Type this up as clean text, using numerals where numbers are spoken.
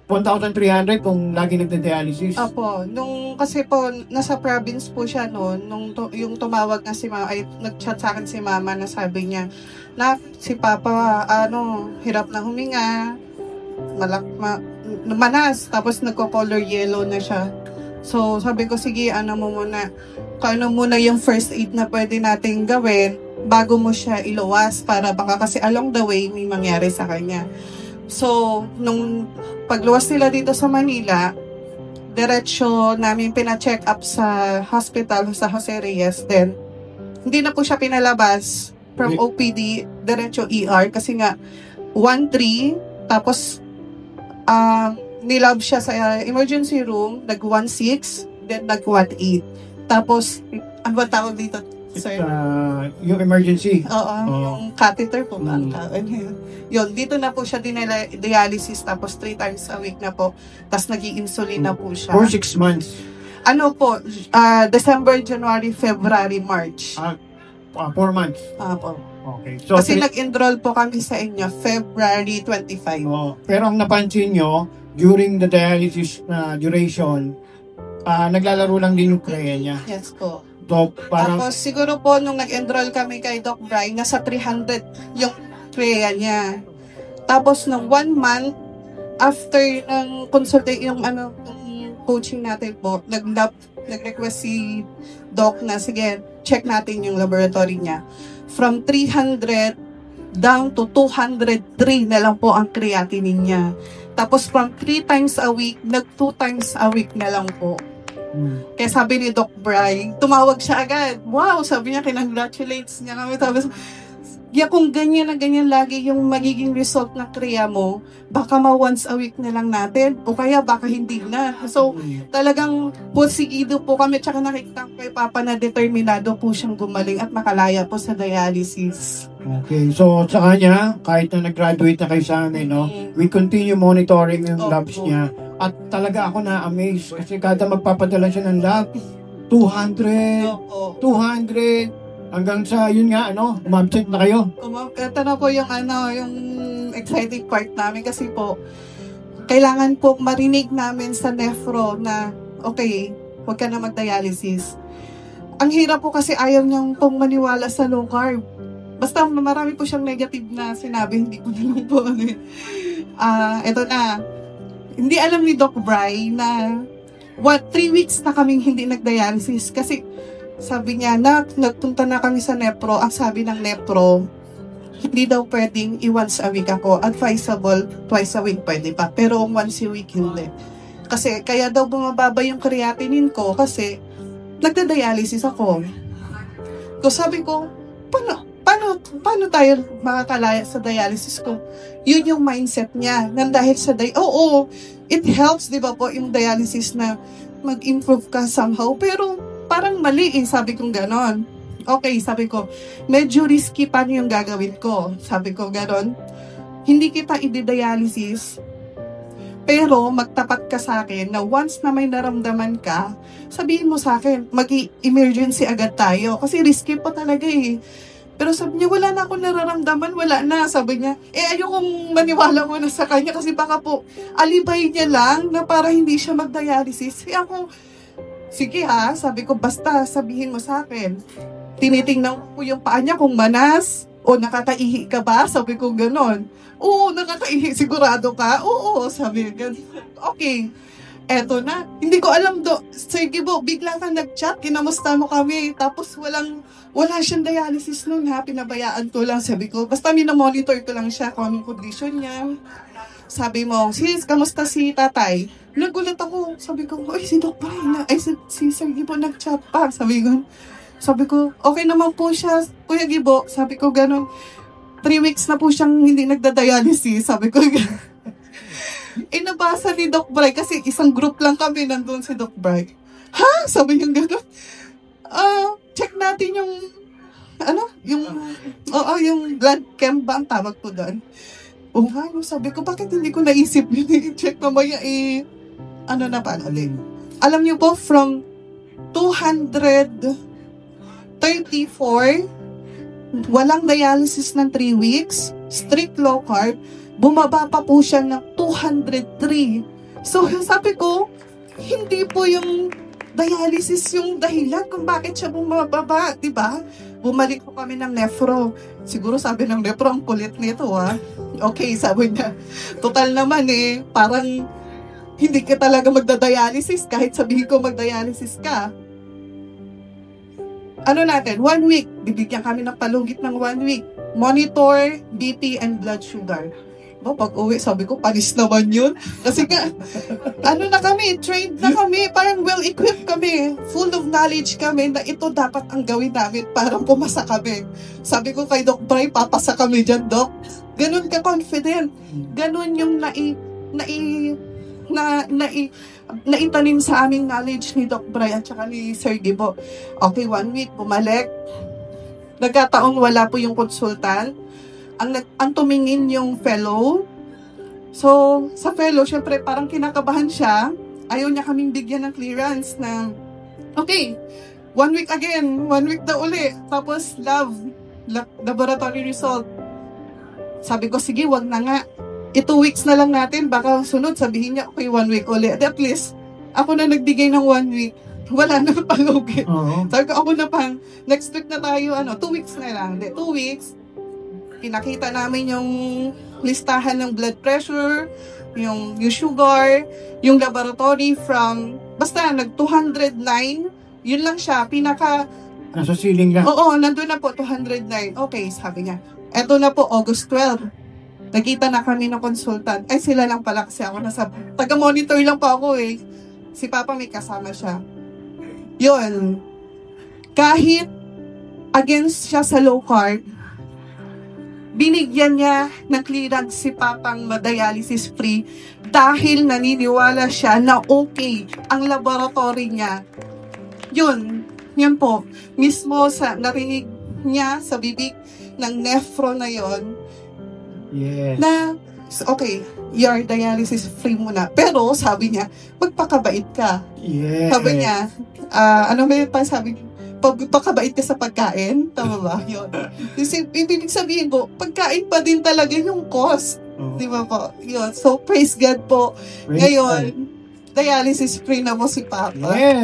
1,300 kung lagi nagda-dialysis? Opo, kasi po, nasa province po siya noon, yung tumawag na si mama, ay nag-chat sa akin si mama na sabi niya, na si papa, hirap na huminga, manas, tapos nagko-color yellow na siya. So, sabi ko, sige, kung muna yung first aid na pwede nating gawin, bago mo siya iluwas, para baka kasi along the way, may mangyari sa kanya. So, nung pagluwas nila dito sa Manila, diretsyo namin pina-check up sa hospital sa Jose Reyes. Then, hindi na po siya pinalabas from OPD, diretsyo ER kasi nga 1-3, tapos nilab siya sa emergency room, nag-1-6, then nag-1-8. Tapos, ano ba tawag dito? Yung emergency. Oo, yung catheter po. Yun, dito na po siya dialysis, tapos 3 times a week na po. Tapos nag-i-insulin na po siya. For 6 months? Ano po, December, January, February, March. 4 months? Po. Okay. So, kasi nag-enroll po kami sa inyo, February 25. Pero ang napansin nyo, during the dialysis duration, naglalaro lang din yung Crea niya. Yes po. So, tapos siguro po nung nag-enroll kami kay Doc Bry, nasa 300 yung Crea niya. Tapos nung 1 month, after ng yung coaching natin po, nag-request si Doc na, sige, check natin yung laboratory niya. From 300 down to 203 na lang po ang creatinine niya. Tapos from 3 times a week, 2 times a week na lang po. Kaya sabi ni Doc Bry, tumawag siya agad. Wow, sabi niya, kinongratulates niya kami. Tapos, kung ganyan na ganyan lagi yung magiging result ng Crea mo, baka once a week na lang natin, o kaya baka hindi na. So, talagang pursigido po kami, tsaka nakikita kay Papa na determinado po siyang gumaling at makalaya po sa dialysis. Okay, so sa kanya, kahit na nag-graduate na kayo sa amin, we continue monitoring yung labs niya. At talaga ako na-amaze kasi kada magpapadala siya ng lab, 200, 200, hanggang sa, yun nga, umabsent na kayo. Ito na po yung, yung exciting part namin kasi po, kailangan po marinig namin sa nephro na, okay, huwag ka na mag-dialysis. Ang hirap po kasi ayaw niyang pong maniwala sa low carb. Basta marami po siyang negative na sinabi, hindi ko na lang po ito na. Hindi alam ni Doc Bry na 3 weeks na kaming hindi nag-dialysis kasi sabi niya na nagpunta na kami sa nephro. Ang sabi ng nephro, hindi daw pwedeng once a week ako. Advisable, twice a week pwede pa. Pero once a week hindi. Kasi kaya daw bumababa yung creatinine ko kasi nagda-dialysis ako. So sabi ko, paano tayo makakalaya sa dialysis ko? Yun yung mindset niya. Nang dahil sa it helps, di ba po, yung dialysis na mag-improve ka somehow. Pero parang mali sabi kong ganon. Okay, sabi ko, medyo risky pa yung gagawin ko. Sabi ko ganon. Hindi kita i-dialysis, pero magtapat ka sa akin na once na may naramdaman ka, sabihin mo sa akin, mag-emergency agad tayo. Kasi risky pa talaga Pero sabi niya, wala na akong nararamdaman, wala na. Sabi niya, ayokong maniwala mo na sa kanya kasi baka po alibay niya lang na para hindi siya mag-dialysis. Kaya ako, sige sabi ko, basta sabihin mo sa akin. Tinitingnan ko yung paa niya kung manas o nakakaihi ka ba? Sabi ko ganon. Oo, nakakaihi, sigurado ka? Oo, sabi ko. Okay, eto na. Hindi ko alam sige po, bigla kang nag-chat, kinamusta mo kami. Tapos wala siyang dialysis nun pinabayaan ko lang. Sabi ko, basta minamonitor ko lang siya kung anong condition niya. Sabi mo, sis, kamusta si tatay? Nagulat ako. Sabi ko, si Doc Bry na. Si Sir Gibo nag-chat pa. Sabi ko, okay naman po siya, Kuya Gibo. Sabi ko, ganun. 3 weeks na po siyang hindi nagda-dialysis. Sabi ko, nabasa ni Doc Bry kasi isang group lang kami nandun si Doc Bry. Ha? Sabi niya ganun. Check natin yung blood chem ba ang tawag po doon? Sabi ko, bakit hindi ko naisip yun i-check mamaya Alam niyo po, from 234, walang dialysis ng 3 weeks, strict low carb, bumaba pa po siya ng 203. So, sabi ko, hindi po yung dialysis yung dahilan kung bakit siya bumababa, di ba? Bumalik po kami ng nephro. Siguro sabi ng nephro, ang kulit nito, ha? Okay, sabi niya, total naman parang hindi ka talaga magda-dialysis kahit sabihin ko magda-dialysis ka. Ano natin, 1 week, bibigyan kami ng palugit ng 1 week. Monitor, BP, and blood sugar. Pag uwi, sabi ko, panis naman yun. Kasi nga, na kami, trained na kami, parang well-equipped kami, full of knowledge kami na ito dapat ang gawin namin para pumasa kami. Sabi ko kay Doc Bray, papasa kami dyan, Doc. Ganun ka confident. Ganun yung naitanim sa aming knowledge ni Doc Bray at saka ni Sir Gibo. Okay, 1 week, bumalik. Nagkataong wala po yung consultant. Ang tumingin yung fellow. So, sa fellow, syempre parang kinakabahan siya. Ayaw niya kaming bigyan ng clearance na, okay, 1 week again, 1 week na uli. Tapos, laboratory result. Sabi ko, sige, wag na nga. 2 weeks na lang natin, baka sunod, sabihin niya, okay, 1 week uli. At least, ako na nagbigay ng 1 week. Wala na palugit. Sabi ko, ako na pang, next week na tayo, 2 weeks na lang. 2 weeks, pinakita namin yung listahan ng blood pressure, yung sugar, yung laboratory from, basta nag-209, yun lang siya, nasa ceiling lang. Oo, nandun na po, 209. Okay, sabi niya. Eto na po, August 12. Nakita na kami ng consultant. Ay, sila lang pala kasi ako nasa, taga-monitor lang po ako Si Papa may kasama siya. Yun. Kahit against siya sa low carb, binigyan niya ng clearance si Papang ma-dialysis free dahil naniniwala siya na okay ang laboratory niya. Yan po. Mismo sa narinig niya sa bibig ng nephro na yon. Yes. Na, okay, you're dialysis free muna. Pero sabi niya, magpakabait ka. Yes. Sabi niya, ano ba yung sabi niya? Pagpakabait ka sa pagkain, tama ba? Yun. Ibig sabihin ko, pagkain pa din talaga yung cost. Di ba po? Yun. So, praise God po. Praise Ngayon, dialysis free na mo si Papa. Yes.